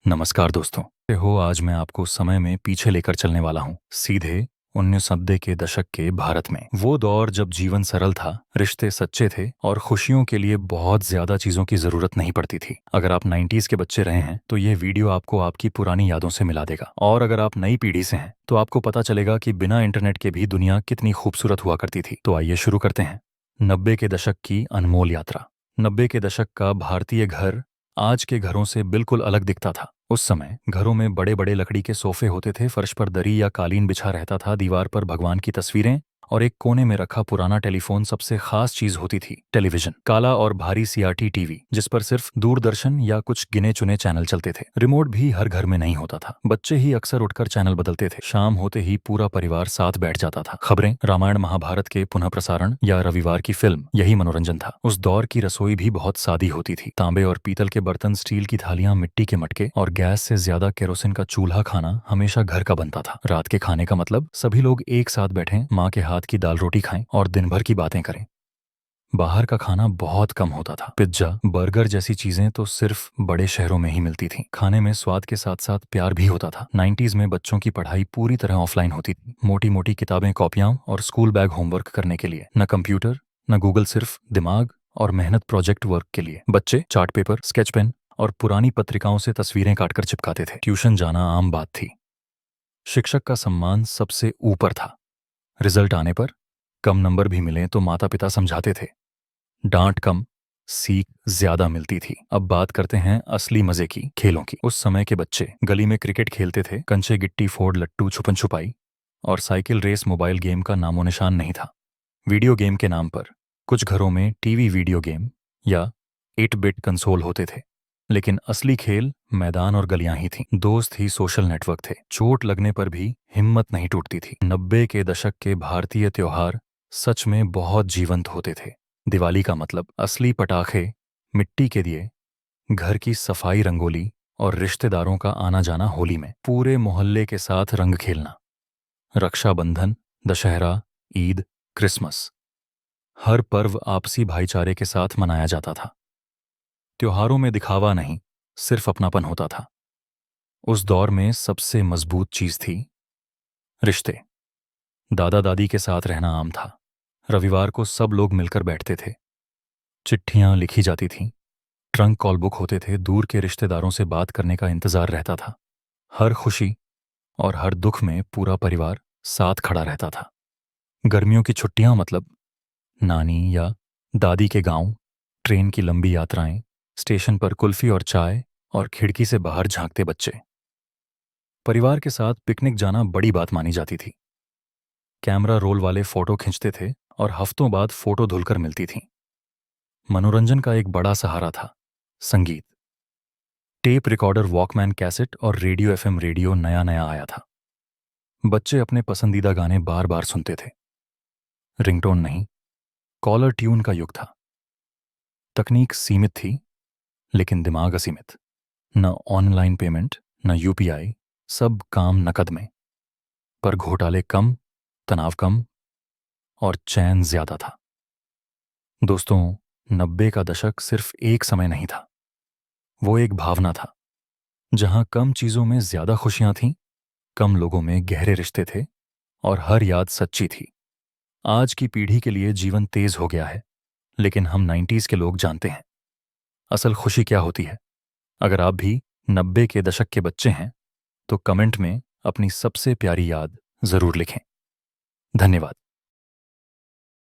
नमस्कार दोस्तों। आज मैं आपको समय में पीछे लेकर चलने वाला हूँ, सीधे 1990 के दशक के भारत में। वो दौर जब जीवन सरल था, रिश्ते सच्चे थे और खुशियों के लिए बहुत ज्यादा चीजों की जरूरत नहीं पड़ती थी। अगर आप 90s के बच्चे रहे हैं तो ये वीडियो आपको आपकी पुरानी यादों से मिला देगा, और अगर आप नई पीढ़ी से हैं तो आपको पता चलेगा कि बिना इंटरनेट के भी दुनिया कितनी खूबसूरत हुआ करती थी। तो आइए शुरू करते हैं। 90 के दशक की अनमोल यात्रा। 90 के दशक का भारतीय घर आज के घरों से बिल्कुल अलग दिखता था। उस समय घरों में बड़े बड़े लकड़ी के सोफे होते थे, फर्श पर दरी या कालीन बिछा रहता था, दीवार पर भगवान की तस्वीरें और एक कोने में रखा पुराना टेलीफोन सबसे खास चीज होती थी। टेलीविजन, काला और भारी सीआरटी टीवी जिस पर सिर्फ दूरदर्शन या कुछ गिने चुने चैनल चलते थे। रिमोट भी हर घर में नहीं होता था, बच्चे ही अक्सर उठकर चैनल बदलते थे। शाम होते ही पूरा परिवार साथ बैठ जाता था। खबरें, रामायण महाभारत के पुनः प्रसारण या रविवार की फिल्म, यही मनोरंजन था। उस दौर की रसोई भी बहुत सादी होती थी। तांबे और पीतल के बर्तन, स्टील की थालियां, मिट्टी के मटके और गैस से ज्यादा केरोसिन का चूल्हा खाना हमेशा घर का बनता था। रात के खाने का मतलब सभी लोग एक साथ बैठें, माँ के हाथ की दाल रोटी खाएं और दिन भर की बातें करें। बाहर का खाना बहुत कम होता था। पिज्जा, बर्गर जैसी चीजें तो सिर्फ बड़े शहरों में ही मिलती थीं। खाने में स्वाद के साथ साथ प्यार भी होता था। 90s में बच्चों की पढ़ाई पूरी तरह ऑफलाइन होती थी। मोटी मोटी किताबें, कॉपियां और स्कूल बैग होमवर्क करने के लिए। न कंप्यूटर न गूगल, सिर्फ दिमाग और मेहनत प्रोजेक्ट वर्क के लिए। बच्चे चार्ट पेपर, स्केच पेन और पुरानी पत्रिकाओं से तस्वीरें काटकर चिपकाते थे। ट्यूशन जाना आम बात थी। शिक्षक का सम्मान सबसे ऊपर था। रिजल्ट आने पर कम नंबर भी मिले तो माता पिता समझाते थे। डांट कम, सीख ज्यादा मिलती थी। अब बात करते हैं असली मजे की, खेलों की। उस समय के बच्चे गली में क्रिकेट खेलते थे। कंचे, गिट्टी फोड़, लट्टू, छुपन छुपाई और साइकिल रेस। मोबाइल गेम का नामो निशान नहीं था। वीडियो गेम के नाम पर कुछ घरों में टीवी वीडियो गेम या 8 बिट कंसोल होते थे, लेकिन असली खेल मैदान और गलियां ही थीं। दोस्त ही सोशल नेटवर्क थे। चोट लगने पर भी हिम्मत नहीं टूटती थी। 90 के दशक के भारतीय त्योहार सच में बहुत जीवंत होते थे। दिवाली का मतलब असली पटाखे, मिट्टी के दिए, घर की सफाई, रंगोली और रिश्तेदारों का आना जाना होली में। पूरे मोहल्ले के साथ रंग खेलना। रक्षाबंधन, दशहरा, ईद, क्रिसमस, हर पर्व आपसी भाईचारे के साथ मनाया जाता था। त्योहारों में दिखावा नहीं, सिर्फ अपनापन होता था। उस दौर में सबसे मजबूत चीज थी रिश्ते। दादा दादी के साथ रहना आम था। रविवार को सब लोग मिलकर बैठते थे। चिट्ठियां लिखी जाती थीं, ट्रंक कॉल बुक होते थे। दूर के रिश्तेदारों से बात करने का इंतजार रहता था। हर खुशी और हर दुख में पूरा परिवार साथ खड़ा रहता था। गर्मियों की छुट्टियां मतलब नानी या दादी के गांव, ट्रेन की लंबी यात्राएं, स्टेशन पर कुल्फी और चाय और खिड़की से बाहर झांकते बच्चे। परिवार के साथ पिकनिक जाना बड़ी बात मानी जाती थी। कैमरा रोल वाले फोटो खींचते थे और हफ्तों बाद फोटो धुलकर मिलती थीं। मनोरंजन का एक बड़ा सहारा था संगीत। टेप रिकॉर्डर, वॉकमैन कैसेट और रेडियो एफएम रेडियो नया नया आया था। बच्चे अपने पसंदीदा गाने बार बार सुनते थे। रिंगटोन नहीं, कॉलर ट्यून का युग था। तकनीक सीमित थी, लेकिन दिमाग असीमित। न ऑनलाइन पेमेंट, न यूपीआई, सब काम नकद में। पर घोटाले कम, तनाव कम और चैन ज्यादा था। दोस्तों, 90 का दशक सिर्फ एक समय नहीं था, वो एक भावना था, जहां कम चीजों में ज्यादा खुशियां थीं, कम लोगों में गहरे रिश्ते थे और हर याद सच्ची थी। आज की पीढ़ी के लिए जीवन तेज हो गया है, लेकिन हम 90s के लोग जानते हैं असल खुशी क्या होती है। अगर आप भी 90 के दशक के बच्चे हैं तो कमेंट में अपनी सबसे प्यारी याद जरूर लिखें। धन्यवाद।